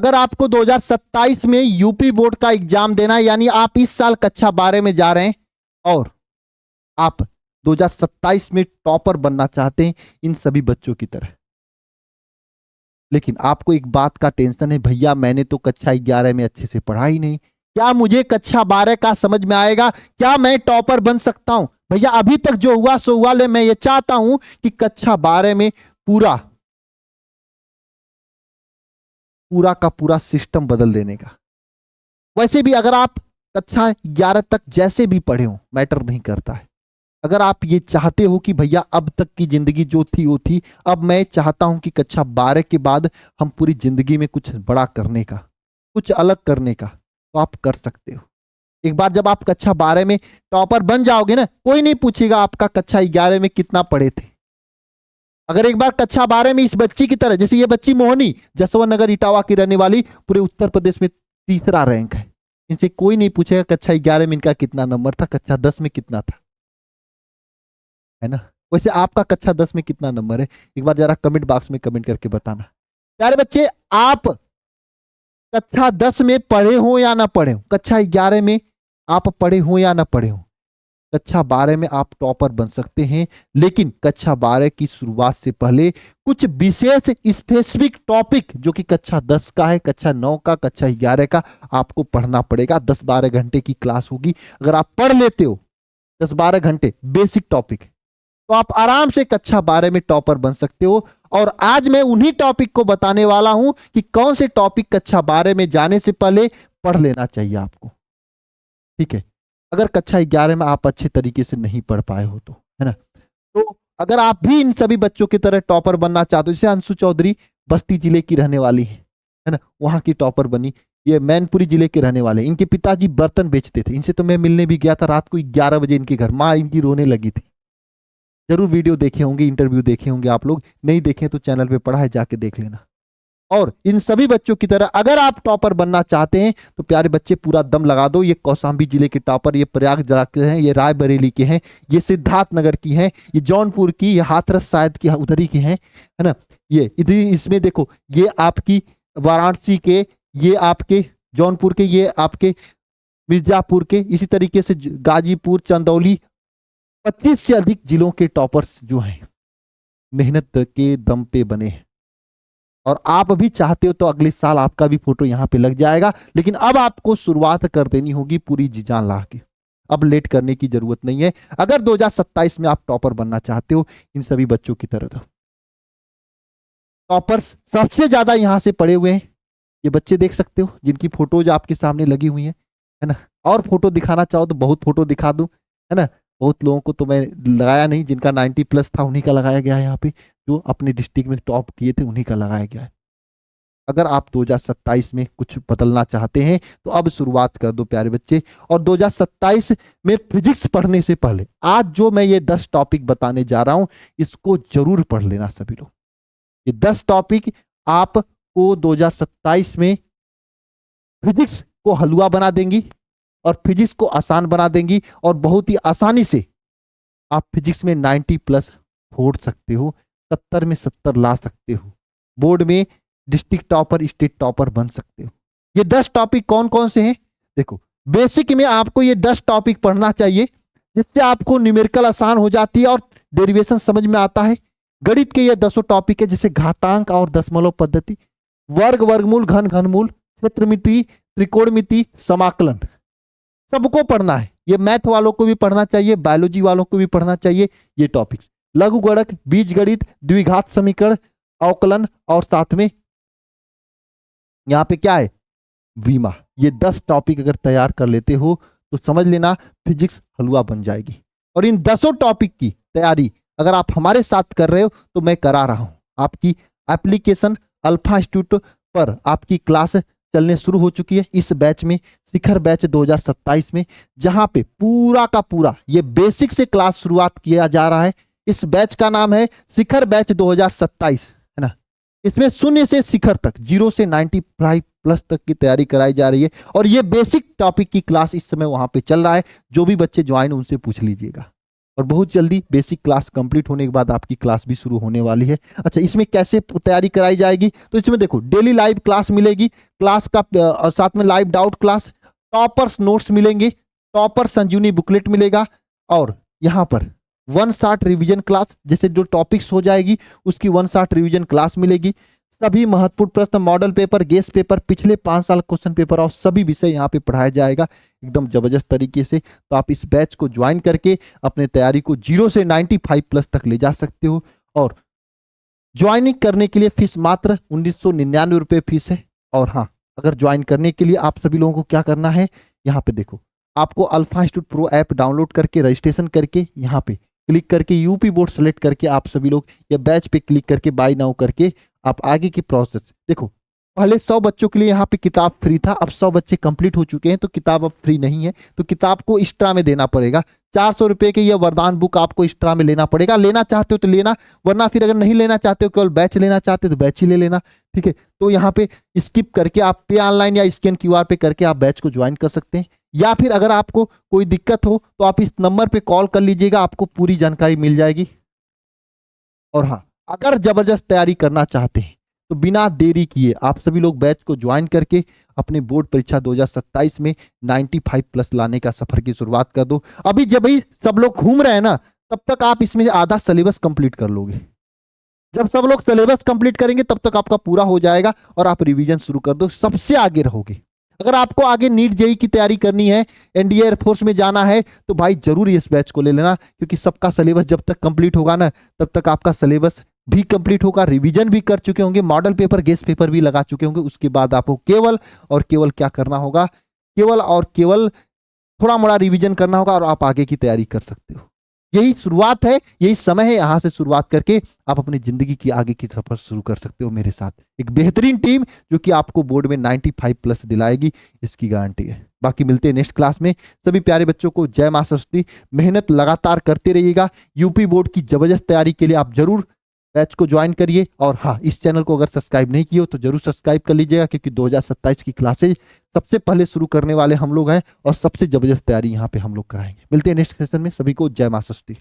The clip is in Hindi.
अगर आपको 2027 में यूपी बोर्ड का एग्जाम देना है, यानी आप इस साल कक्षा 12 में जा रहे हैं और आप 2027 में टॉपर बनना चाहते हैं इन सभी बच्चों की तरह, लेकिन आपको एक बात का टेंशन है, भैया मैंने तो कक्षा 11 में अच्छे से पढ़ा ही नहीं, क्या मुझे कक्षा 12 का समझ में आएगा, क्या मैं टॉपर बन सकता हूं? भैया अभी तक जो हुआ सो हुआ, ले मैं ये चाहता हूं कि कक्षा 12 में पूरा का पूरा सिस्टम बदल देने का। वैसे भी अगर आप कक्षा 11 तक जैसे भी पढ़े हो मैटर नहीं करता है। अगर आप ये चाहते हो कि भैया अब तक की जिंदगी जो थी वो थी, अब मैं चाहता हूं कि कक्षा 12 के बाद हम पूरी जिंदगी में कुछ बड़ा करने का, कुछ अलग करने का, तो आप कर सकते हो। एक बार जब आप कक्षा 12 में टॉपर बन जाओगे ना, कोई नहीं पूछेगा आपका कक्षा 11 में कितना पढ़े थे। अगर एक बार कक्षा 12 में इस बच्ची की तरह, जैसे ये बच्ची मोहनी जसवंत नगर इटावा की रहने वाली, पूरे उत्तर प्रदेश में तीसरा रैंक है, इनसे कोई नहीं पूछेगा कक्षा 11 में इनका कितना नंबर था, कक्षा 10 में कितना था, है ना। वैसे आपका कक्षा 10 में कितना नंबर है, एक बार जरा कमेंट बॉक्स में कमेंट करके बताना। प्यारे बच्चे, आप कक्षा 10 में पढ़े हो या ना पढ़े हो, कक्षा 11 में आप पढ़े हो या ना पढ़े हो, कक्षा 12 में आप टॉपर बन सकते हैं, लेकिन कक्षा 12 की शुरुआत से पहले कुछ विशेष स्पेसिफिक टॉपिक जो कि कक्षा 10 का है, कक्षा 9 का, कक्षा 11 का, आपको पढ़ना पड़ेगा। 10-12 घंटे की क्लास होगी, अगर आप पढ़ लेते हो 10-12 घंटे बेसिक टॉपिक, तो आप आराम से कक्षा 12 में टॉपर बन सकते हो। और आज मैं उन्हीं टॉपिक को बताने वाला हूं कि कौन से टॉपिक कक्षा 12 में जाने से पहले पढ़ लेना चाहिए आपको, ठीक है। अगर कक्षा 11 में आप अच्छे तरीके से नहीं पढ़ पाए हो तो, है ना। तो अगर आप भी इन सभी बच्चों की तरह टॉपर बनना चाहते हो, जैसे अंशु चौधरी बस्ती जिले की रहने वाली है ना, वहां की टॉपर बनी, ये मैनपुरी जिले के रहने वाले, इनके पिताजी बर्तन बेचते थे, इनसे तो मैं मिलने भी गया था रात को 11 बजे इनके घर, माँ इनकी रोने लगी थी। जरूर वीडियो देखे होंगे, इंटरव्यू देखे होंगे आप लोग, नहीं देखे तो चैनल पे पढ़ा है, जाके देख लेना। और इन सभी बच्चों की तरह अगर आप टॉपर बनना चाहते हैं तो प्यारे बच्चे पूरा दम लगा दो। ये कौशाम्बी जिले के टॉपर, ये प्रयागराज के हैं, ये रायबरेली के हैं, ये सिद्धार्थ नगर की हैं, ये जौनपुर की, ये हाथरस शायद की उधरी की हैं, है ना। ये इधर इसमें देखो, ये आपकी वाराणसी के, ये आपके जौनपुर के, ये आपके मिर्जापुर के, इसी तरीके से गाजीपुर, चंदौली, 25 से अधिक जिलों के टॉपर्स जो हैं मेहनत के दम पे बने हैं। और आप भी चाहते हो तो अगले साल आपका भी फोटो यहां पे लग जाएगा, लेकिन अब आपको शुरुआत कर देनी होगी पूरी जी जान ला के, अब लेट करने की जरूरत नहीं है। अगर 2027 में आप टॉपर बनना चाहते हो इन सभी बच्चों की तरह, टॉपर्स सबसे ज्यादा यहां से पढ़े हुए हैं, ये बच्चे देख सकते हो जिनकी फोटोज आपके सामने लगी हुई है ना। और फोटो दिखाना चाहो तो बहुत फोटो दिखा दूं, है ना। बहुत लोगों को तो मैं लगाया नहीं, जिनका 90+ था उन्हीं का लगाया गया है यहाँ पे, जो अपने डिस्ट्रिक्ट में टॉप किए थे उन्हीं का लगाया गया है। अगर आप 2027 में कुछ बदलना चाहते हैं तो अब शुरुआत कर दो प्यारे बच्चे। और 2027 में फिजिक्स पढ़ने से पहले आज जो मैं ये 10 टॉपिक बताने जा रहा हूं, इसको जरूर पढ़ लेना सभी लोग। ये 10 टॉपिक आपको 2027 में फिजिक्स को हलवा बना देंगी और फिजिक्स को आसान बना देंगी, और बहुत ही आसानी से आप फिजिक्स में 90+ फोड़ सकते हो, 70 में 70 ला सकते हो, बोर्ड में डिस्ट्रिक्ट टॉपर, स्टेट टॉपर बन सकते हो। ये 10 टॉपिक कौन कौन से हैं? देखो, बेसिक में आपको ये 10 टॉपिक पढ़ना चाहिए, जिससे आपको न्यूमेरिकल आसान हो जाती है और डेरिवेशन समझ में आता है। गणित के ये 10 टॉपिक है, जैसे घातांक और दशमलव पद्धति, वर्ग, वर्गमूल, घन, घनमूल, क्षेत्रमिति, त्रिकोणमिति, समाकलन, सबको पढ़ना है। ये मैथ वालों को भी पढ़ना चाहिए, बायोलॉजी वालों को भी पढ़ना चाहिए ये टॉपिक्स। लघु गणक, बीज गणित, द्विघात समीकरण, अवकलन, और साथ में यहां पे क्या है, विमा। ये 10 टॉपिक अगर तैयार कर लेते हो तो समझ लेना फिजिक्स हलवा बन जाएगी। और इन 10 टॉपिक की तैयारी अगर आप हमारे साथ कर रहे हो तो मैं करा रहा हूं। आपकी एप्लीकेशन अल्फा इंस्टीट्यूट पर आपकी क्लास चलने शुरू हो चुकी है इस बैच में, शिखर बैच 2027 में, जहां पे पूरा का पूरा ये बेसिक से क्लास शुरुआत किया जा रहा है। इस बैच का नाम है शिखर बैच 2027, है ना। इसमें 0 से शिखर तक, 0 से 95+ तक की तैयारी कराई जा रही है। और ये बेसिक टॉपिक की क्लास इस समय वहां पे चल रहा है, जो भी बच्चे ज्वाइन उनसे पूछ लीजिएगा। और बहुत जल्दी बेसिक क्लास कंप्लीट होने के बाद आपकी क्लास भी शुरू होने वाली है। अच्छा, इसमें कैसे तैयारी कराई जाएगी? तो इसमें देखो डेली लाइव क्लास मिलेगी, क्लास का साथ में live doubt class, toppers notes मिलेंगे, टॉपर संजीवनी बुकलेट मिलेगा, और यहाँ पर 1 शॉट रिवीजन क्लास, जैसे जो टॉपिक्स हो जाएगी उसकी 1 शॉट रिवीजन क्लास मिलेगी। सभी महत्वपूर्ण प्रश्न, मॉडल पेपर, गेस्ट पेपर, पिछले 5 साल क्वेश्चन पेपर और सभी विषय यहाँ पे पढ़ाया जाएगा एकदम जबरदस्त तरीके से। तो आप इस बैच को ज्वाइन करके अपने तैयारी को 0 से 95 प्लस तक ले जा सकते हो। और ज्वाइनिंग करने के लिए फीस मात्र 1999 रुपये फीस है। और हाँ, अगर ज्वाइन करने के लिए आप सभी लोगों को क्या करना है, यहाँ पे देखो, आपको alpha institute pro app download करके रजिस्ट्रेशन करके यहाँ पे क्लिक करके यूपी बोर्ड सेलेक्ट करके आप सभी लोग या बैच पे क्लिक करके बाय नाउ करके आप आगे की प्रोसेस देखो। पहले 100 बच्चों के लिए यहाँ पे किताब फ्री था, अब 100 बच्चे कंप्लीट हो चुके हैं तो किताब अब फ्री नहीं है, तो किताब को एक्स्ट्रा में देना पड़ेगा। 400 रुपए के ये वरदान बुक आपको एक्स्ट्रा में लेना पड़ेगा। लेना चाहते हो तो लेना, वरना फिर अगर नहीं लेना चाहते हो, केवल बैच लेना चाहते हो तो बैच ही ले लेना, ठीक है। तो यहाँ पे स्किप करके आप पे ऑनलाइन या स्कैन QR पे करके आप बैच को ज्वाइन कर सकते हैं। या फिर अगर आपको कोई दिक्कत हो तो आप इस नंबर पे कॉल कर लीजिएगा, आपको पूरी जानकारी मिल जाएगी। और हाँ, अगर जबरदस्त तैयारी करना चाहते हैं तो बिना देरी किए आप सभी लोग बैच को ज्वाइन करके अपने बोर्ड परीक्षा 2027 में 95 प्लस लाने का सफर की शुरुआत कर दो। अभी जब ही सब लोग घूम रहे हैं ना, तब तक आप इसमें आधा सिलेबस कंप्लीट कर लोगे। जब सब लोग सिलेबस कंप्लीट करेंगे तब तक आपका पूरा हो जाएगा और आप रिवीजन शुरू कर दो, सबसे आगे रहोगे। अगर आपको आगे नीट जेई की तैयारी करनी है, एनडीए एयरफोर्स में जाना है, तो भाई जरूर इस बैच को ले लेना, क्योंकि सबका सिलेबस जब तक कंप्लीट होगा ना, तब तक आपका सिलेबस भी कंप्लीट होगा, रिवीजन भी कर चुके होंगे, मॉडल पेपर, गेस्ट पेपर भी लगा चुके होंगे। उसके बाद आपको केवल और केवल क्या करना होगा, केवल और केवल थोड़ा मोड़ा रिवीजन करना होगा और आप आगे की तैयारी कर सकते हो। यही शुरुआत है, यही समय है, यहां से शुरुआत करके आप अपनी जिंदगी की आगे की सफर शुरू कर सकते हो मेरे साथ। एक बेहतरीन टीम जो कि आपको बोर्ड में 95 प्लस दिलाएगी, इसकी गारंटी है। बाकी मिलते हैं नेक्स्ट क्लास में। सभी प्यारे बच्चों को जय मां सरस्वती। मेहनत लगातार करते रहिएगा। यूपी बोर्ड की जबरदस्त तैयारी के लिए आप जरूर बैच को ज्वाइन करिए। और हाँ, इस चैनल को अगर सब्सक्राइब नहीं किए हो तो जरूर सब्सक्राइब कर लीजिएगा, क्योंकि 2027 की क्लासेज सबसे पहले शुरू करने वाले हम लोग हैं और सबसे जबरदस्त तैयारी यहाँ पे हम लोग कराएंगे। मिलते हैं नेक्स्ट सेशन में। सभी को जय मां सरस्वती।